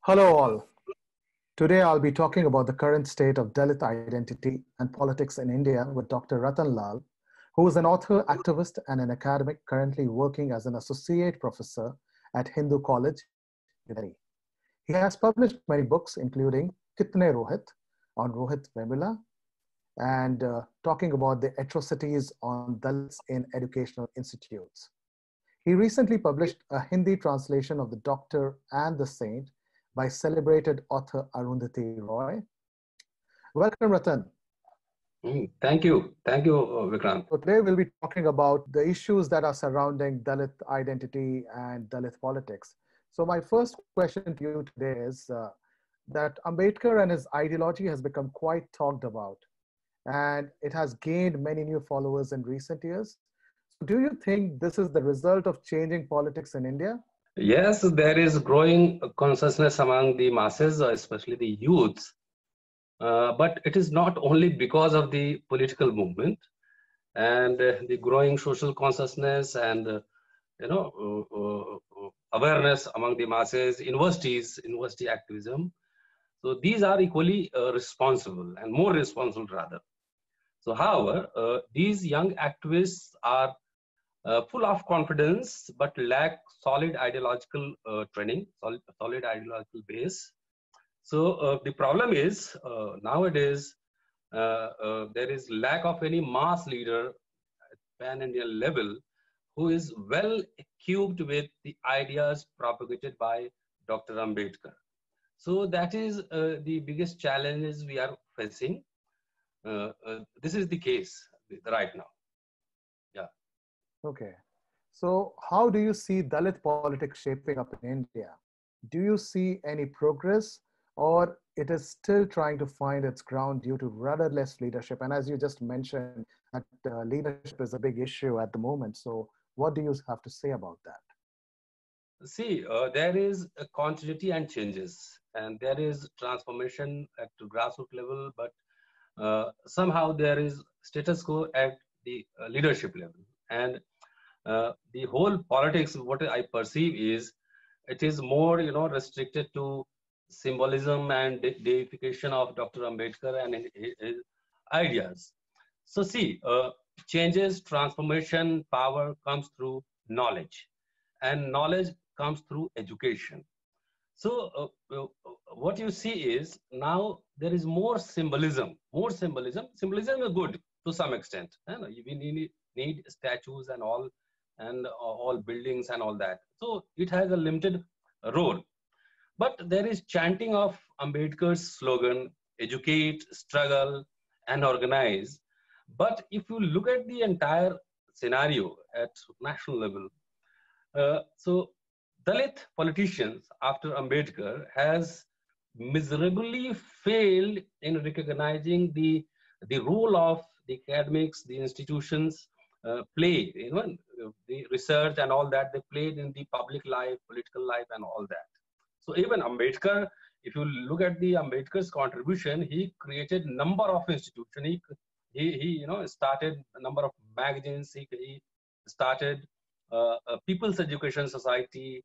Hello all. Today I'll be talking about the current state of Dalit identity and politics in India with Dr. Ratan Lal, who is an author, activist, and an academic currently working as an associate professor at Hindu College, New Delhi. He has published many books, including Kitne Rohit on Rohit Vemula and talking about the atrocities on Dalits in educational institutes. He recently published a Hindi translation of The Doctor and the Saint by celebrated author Arundhati Roy. Welcome, Ratan. Thank you. Thank you, Vikrant. So today we'll be talking about the issues that are surrounding Dalit identity and Dalit politics. So my first question to you today is that Ambedkar and his ideology has become quite talked about, and it has gained many new followers in recent years. So do you think this is the result of changing politics in India? Yes, there is growing consciousness among the masses, especially the youths. But it is not only because of the political movement and the growing social consciousness and awareness among the masses, university activism. So these are equally responsible and more responsible rather. So however, these young activists are full of confidence but lack solid ideological training, solid ideological base. So the problem is nowadays there is lack of any mass leader at pan-Indian level who is well equipped with the ideas propagated by Dr. Ambedkar. So that is the biggest challenges we are facing. This is the case right now. Yeah. Okay. So how do you see Dalit politics shaping up in India? Do you see any progress, or it is still trying to find its ground due to rudderless leadership? And as you just mentioned, that leadership is a big issue at the moment. So what do you have to say about that? See, there is a continuity and changes, and there is transformation at the grassroots level, but somehow there is status quo at the leadership level. And the whole politics, what I perceive is, it is more, restricted to symbolism and deification of Dr. Ambedkar and his ideas. So see, changes, transformation, power comes through knowledge, and knowledge comes through education. So what you see is now there is more symbolism. Symbolism is good to some extent. We need statues and all buildings and all that. So it has a limited role. But there is chanting of Ambedkar's slogan, educate, struggle, and organize. But if you look at the entire scenario at national level, so Dalit politicians after Ambedkar has miserably failed in recognizing the role of the academics, the institutions play, the research and all that they played in the public life, political life and all that. So even Ambedkar, if you look at the Ambedkar's contribution, he created number of institutions. He started a number of magazines. He started People's Education Society,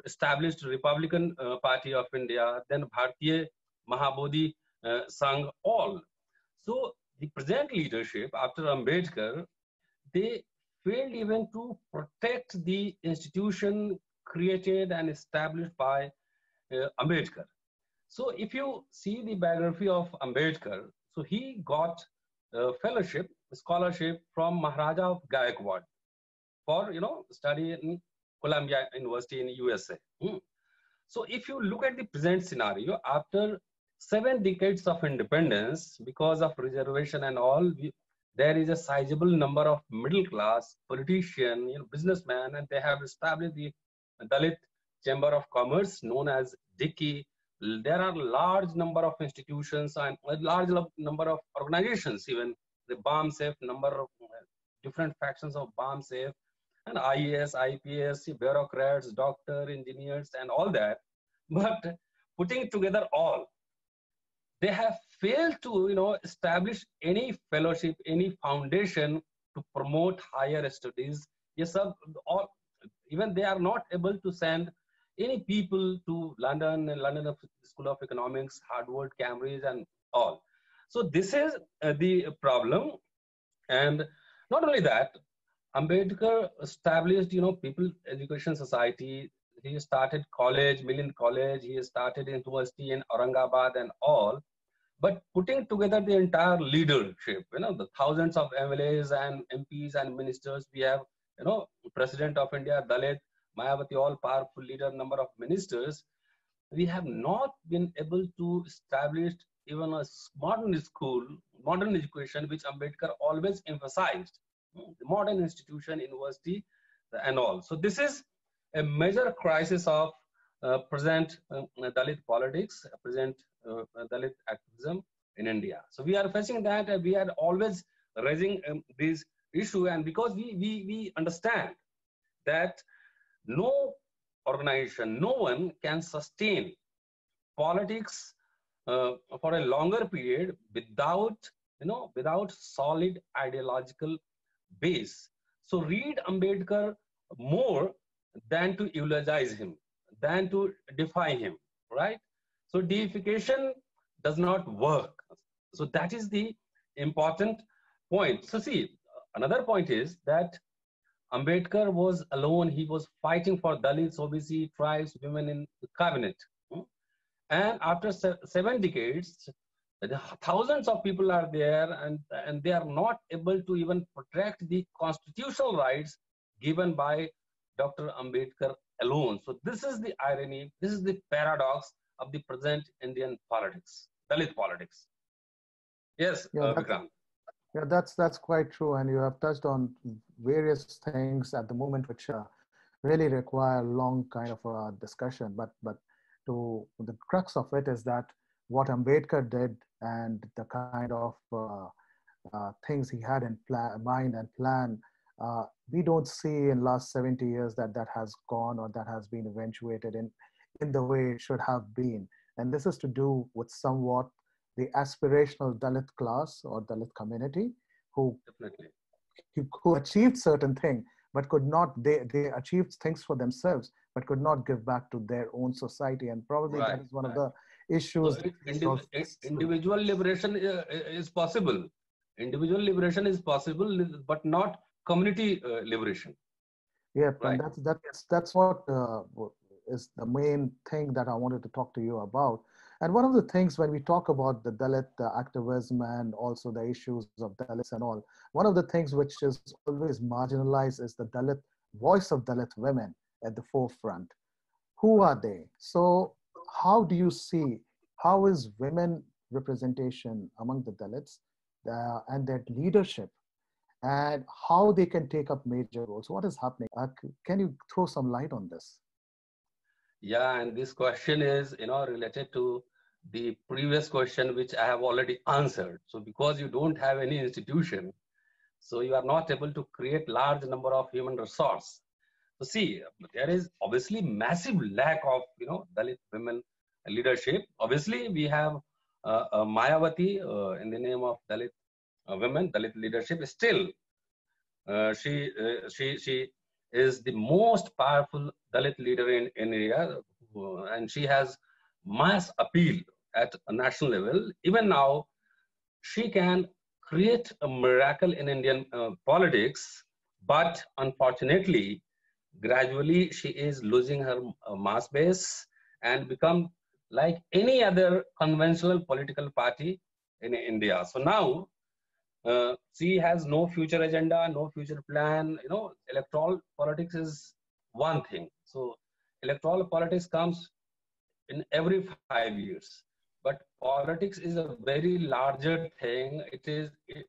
established Republican Party of India, then Bharatiya Mahabodhi Sangh, all. So the present leadership after Ambedkar, they failed even to protect the institution created and established by Ambedkar. So if you see the biography of Ambedkar, so he got fellowship, scholarship from Maharaja of Gaikwad for study in Columbia University in USA. So if you look at the present scenario, after 7 decades of independence, because of reservation and all, there is a sizable number of middle class politicians, businessmen, and they have established the Dalit Chamber of Commerce known as Dicky. There are large number of institutions and a large number of organizations, even the BAMSAFE, number of different factions of BAMSAFE, and IAS, IPS, bureaucrats, doctor, engineers, and all that. But putting together all, they have failed to establish any fellowship, any foundation to promote higher studies. Yes, sir, or even they are not able to send any people to London and London School of Economics, Harvard, Cambridge, and all. So this is the problem. And not only that, Ambedkar established, People Education Society. He started college, Million College. He started university in Aurangabad and all. But putting together the entire leadership, the thousands of MLAs and MPs and ministers we have, President of India, Dalit, Mayawati, all powerful leader, number of ministers, we have not been able to establish even a modern school, modern education, which Ambedkar always emphasized, the modern institution, university, and all. So this is a major crisis of present Dalit politics, present Dalit activism in India. So we are facing that. We are always raising this issue, and because we understand that no organization, no one can sustain politics for a longer period without solid ideological base. So read Ambedkar more than to eulogize him, than to defy him, right? So deification does not work. So that is the important point. So see, another point is that Ambedkar was alone. He was fighting for Dalits, OBC, tribes, women in the cabinet. And after 7 decades, thousands of people are there, and they are not able to even protect the constitutional rights given by Dr. Ambedkar alone. So this is the irony, this is the paradox of the present Indian politics, Dalit politics. Yes, Vikrant. Yeah, that's quite true, and you have touched on various things at the moment which really require long kind of a discussion. But to the crux of it is that what Ambedkar did and the kind of things he had in mind and plan, we don't see in last 70 years that has gone or that has been eventuated in the way it should have been. And this is to do with somewhat the aspirational Dalit class or Dalit community who achieved certain things, but could not, they achieved things for themselves, but could not give back to their own society. And probably that is one of the issues. So individual liberation is possible. Individual liberation is possible, but not community liberation. Yeah, right? And that's what is the main thing that I wanted to talk to you about. And one of the things when we talk about the Dalit activism and also the issues of Dalits and all, one of the things which is always marginalized is the Dalit voice of Dalit women at the forefront. Who are they? So how do you see, how is women representation among the Dalits and their leadership and how they can take up major roles? What is happening? Can you throw some light on this? Yeah, and this question is, related to the previous question, which I have already answered. So because you don't have any institution, so you are not able to create large number of human resource. So see, there is obviously massive lack of, Dalit women leadership. Obviously, we have Mayawati in the name of Dalit women, Dalit leadership. Still, she is the most powerful Dalit leader in India, and she has mass appeal at a national level. Even now, she can create a miracle in Indian politics, but unfortunately, gradually she is losing her mass base and become like any other conventional political party in India. So now, she has no future agenda, no future plan. Electoral politics is one thing. So electoral politics comes in every 5 years, but politics is a very larger thing. It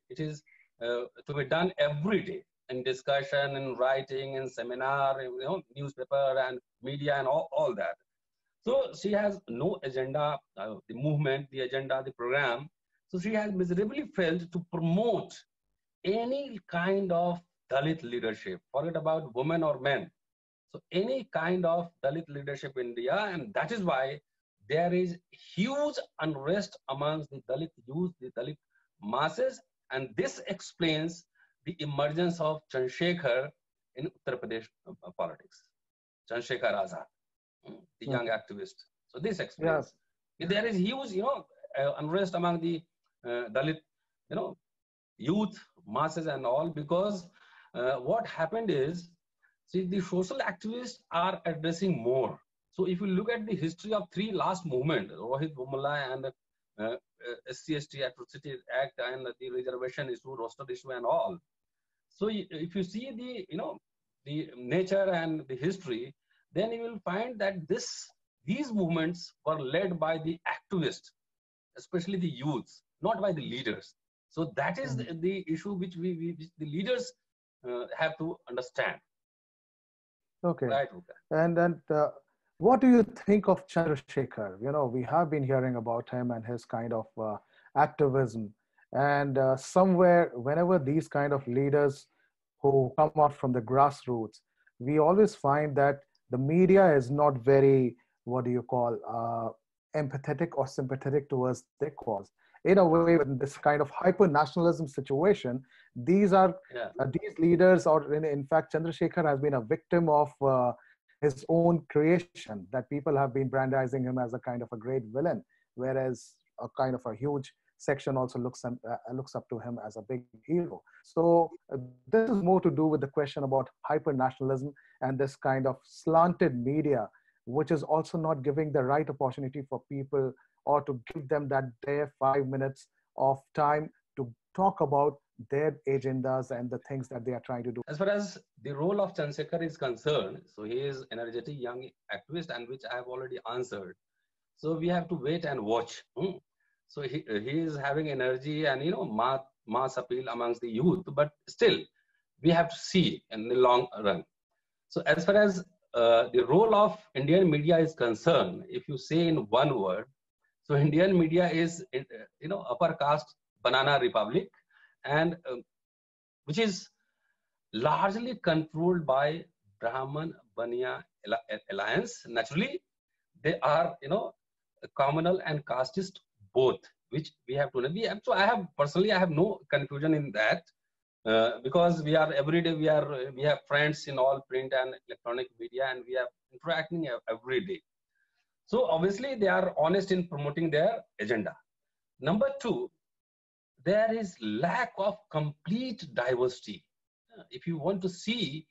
is to be done every day in discussion, in writing, in seminar, newspaper and media and all that. So she has no agenda, the movement, the agenda, the program. So she has miserably failed to promote any kind of Dalit leadership. Forget about women or men. So any kind of Dalit leadership in India, and that is why there is huge unrest amongst the Dalit youth, the Dalit masses, and this explains the emergence of Chandrasekhar in Uttar Pradesh politics. Chandrasekhar Azad. the young activist. So this Yeah. explains. There is huge, unrest among the Dalit, youth, masses and all, because what happened is, see, the social activists are addressing more. So if you look at the history of three last movements, Rohit Vemula and SC/ST Atrocities Act and the reservation issue, roster issue and all. So if you see the nature and the history, then you will find that these movements were led by the activists, especially the youths, not by the leaders. So that is the issue which which the leaders have to understand. Okay. Right. And what do you think of Chandrasekhar? We have been hearing about him and his kind of activism. And somewhere, whenever these kind of leaders who come out from the grassroots, we always find that the media is not very, what do you call, empathetic or sympathetic towards their cause. In a way, in this kind of hyper-nationalism situation, these leaders, or in fact, Chandrasekhar has been a victim of his own creation, that people have been brandizing him as a kind of a great villain, whereas a kind of a huge section also looks up to him as a big hero. So this is more to do with the question about hyper-nationalism and this kind of slanted media, which is also not giving the right opportunity for people, or to give them their 5 minutes of time to talk about their agendas and the things that they are trying to do. As far as the role of Chandrasekhar is concerned, so he is energetic young activist, and which I have already answered. So we have to wait and watch. So he is having energy and mass appeal amongst the youth, but still we have to see in the long run. So as far as the role of Indian media is concerned, if you say in one word, so Indian media is upper caste banana republic, and which is largely controlled by Brahman Baniya alliance. Naturally, they are communal and casteist both, which we have to know. So I have no confusion in that, because we are every day we have friends in all print and electronic media, and we are interacting every day. So obviously they are honest in promoting their agenda. Number two, there is lack of complete diversity. If you want to see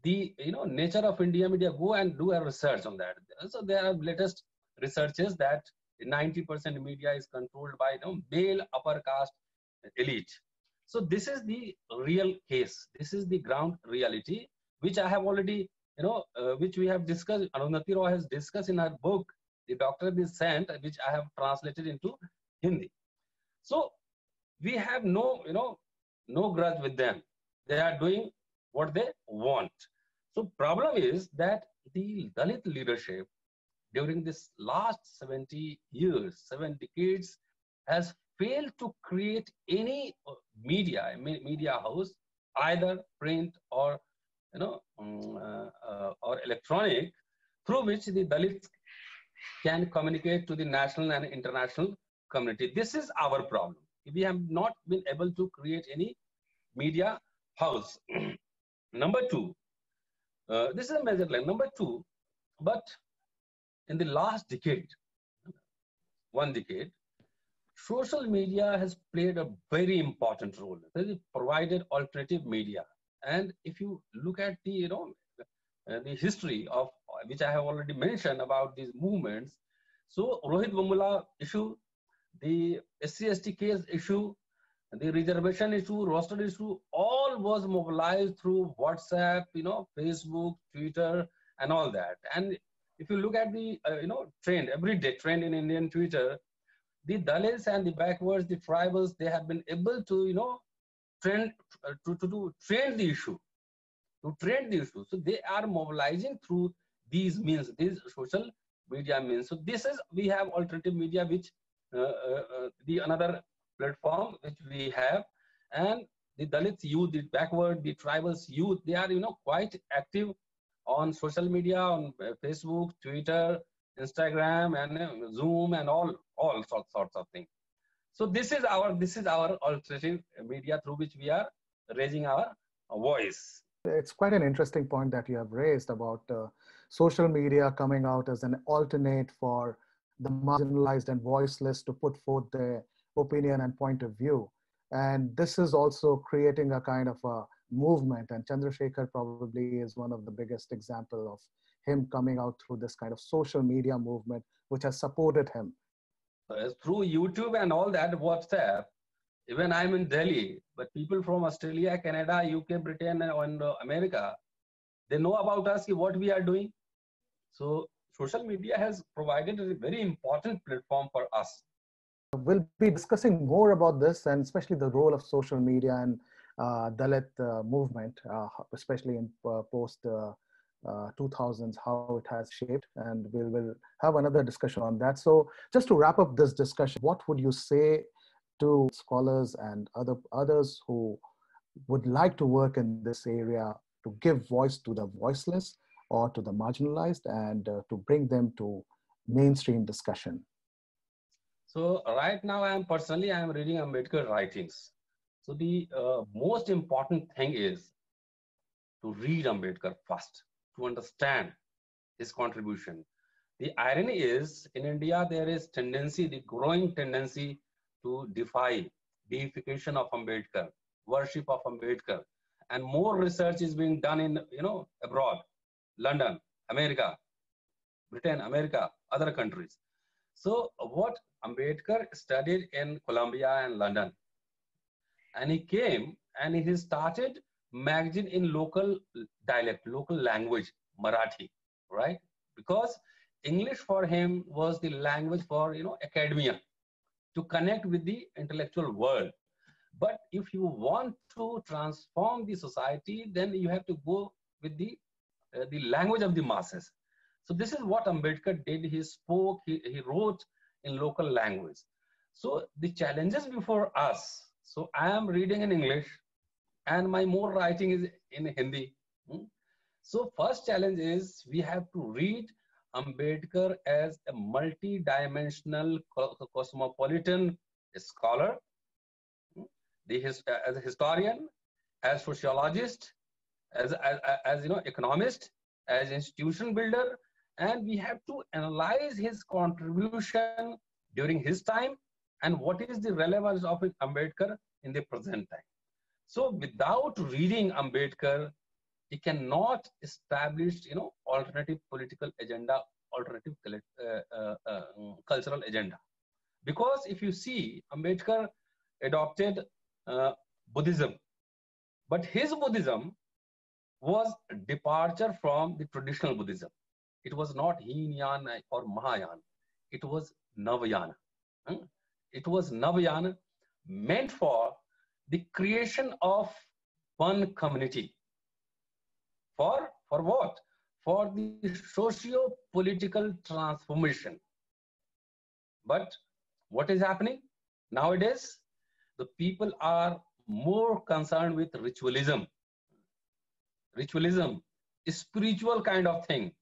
the nature of India media, go and do a research on that. So there are latest researches that 90% media is controlled by male upper caste elite. So this is the real case. This is the ground reality, which I have already which we have discussed. Arundhati Roy has discussed in her book, The Doctor is Sent, which I have translated into Hindi. So we have no grudge with them. They are doing what they want. So problem is that the Dalit leadership during this last 70 years, 7 decades, has failed to create any media house, either print or or electronic, through which the Dalits can communicate to the national and international community. This is our problem. We have not been able to create any media house. Number two, this is a major line. Number two, but in the last decade, 1 decade, social media has played a very important role. It provided alternative media. And if you look at the history of which I have already mentioned about these movements, so Rohit Vemula issue, the SC/ST case issue, the reservation issue, roster issue, all was mobilized through WhatsApp, Facebook, Twitter, and all that. And if you look at the trend, everyday trend in Indian Twitter, the Dalits and the backwards, the tribals, they have been able to trend the issue, So they are mobilizing through these means, these social media means. So we have alternative media, which the another platform which we have, and the Dalits youth, the backward, the tribals youth, they are quite active on social media, on Facebook, Twitter, Instagram, and Zoom, and all sorts of things. So this is our alternative media through which we are raising our voice. It's quite an interesting point that you have raised about social media coming out as an alternate for the marginalized and voiceless to put forth their opinion and point of view. And this is also creating a kind of a movement. And Chandrasekhar probably is one of the biggest example of him coming out through this kind of social media movement, which has supported him. Through YouTube and all that, WhatsApp, even I'm in Delhi, but people from Australia, Canada, UK, Britain, and America, they know about us, what we are doing. So social media has provided a very important platform for us. We'll be discussing more about this, and especially the role of social media and Dalit movement, especially in post 2000s, how it has shaped, and we'll have another discussion on that. So just to wrap up this discussion, what would you say to scholars and others who would like to work in this area to give voice to the voiceless or to the marginalized, and to bring them to mainstream discussion? So right now, I am reading Ambedkar writings. So the most important thing is to read Ambedkar first, to understand his contribution. The irony is, in India, there is the growing tendency to defy deification of Ambedkar, worship of Ambedkar, and more research is being done in, abroad, London, America, Britain, America, other countries. So what Ambedkar studied in Columbia and London, and he came and he started magazine in local dialect, local language, Marathi, right? Because English for him was the language for, academia, to connect with the intellectual world. But if you want to transform the society, then you have to go with the language of the masses. So this is what Ambedkar did. He spoke, he wrote in local language. So the challenges before us, so I am reading in English and my more writing is in Hindi. So first challenge is we have to read Ambedkar as a multi-dimensional cosmopolitan scholar, as a historian, as sociologist, as economist, as institution builder, and we have to analyze his contribution during his time and what is the relevance of Ambedkar in the present time. So without reading Ambedkar, he cannot establish, alternative political agenda, alternative cultural agenda. Because if you see, Ambedkar adopted Buddhism, but his Buddhism was a departure from the traditional Buddhism. It was not Hinayana or Mahayana. It was Navayana. It was Navayana, meant for the creation of one community. For what? For the socio-political transformation. But what is happening nowadays? The people are more concerned with ritualism, spiritual kind of thing,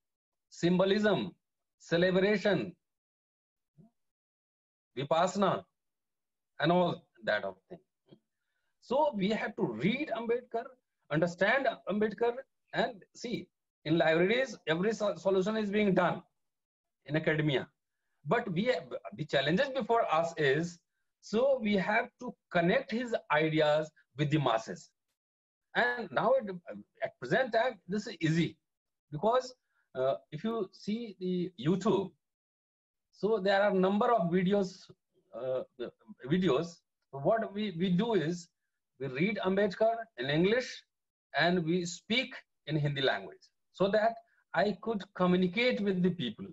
symbolism, celebration, vipassana, and all that of thing. So we have to read Ambedkar, understand Ambedkar, and see, in libraries, every solution is being done in academia. But the challenges before us is, so we have to connect his ideas with the masses. And now at present time, this is easy because if you see the YouTube, so there are a number of videos. What we do is we read Ambedkar in English and we speak in Hindi language so that I could communicate with the people.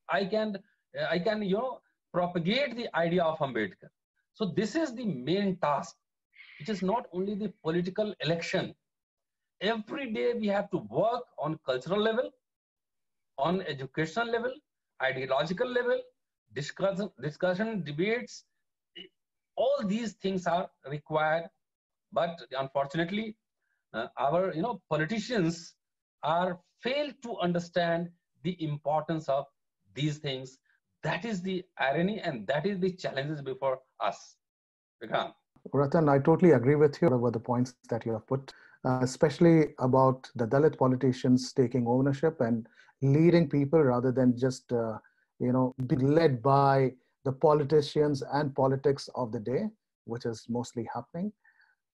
I can propagate the idea of Ambedkar. So this is the main task. It is not only the political election. Every day we have to work on cultural level, on educational level, ideological level, discussion, debates. All these things are required, but unfortunately, our politicians are failed to understand the importance of these things. That is the irony, and that is the challenges before us. Vikrant. Ratan, I totally agree with you over the points that you have put, especially about the Dalit politicians taking ownership and leading people rather than just being led by the politicians and politics of the day, which is mostly happening.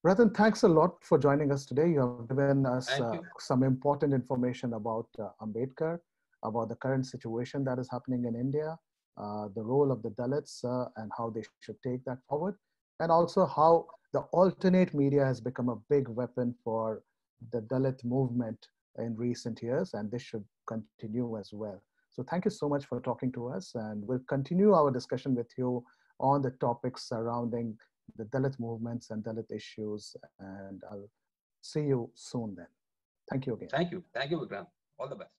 Ratan, thanks a lot for joining us today. You have given us Thank you. some important information about Ambedkar, about the current situation that is happening in India, the role of the Dalits and how they should take that forward, and also how the alternate media has become a big weapon for the Dalit movement in recent years, and this should continue as well. So thank you so much for talking to us, and we'll continue our discussion with you on the topics surrounding the Dalit movements and Dalit issues, and I'll see you soon then. Thank you again. Thank you. Thank you, Vikrant. All the best.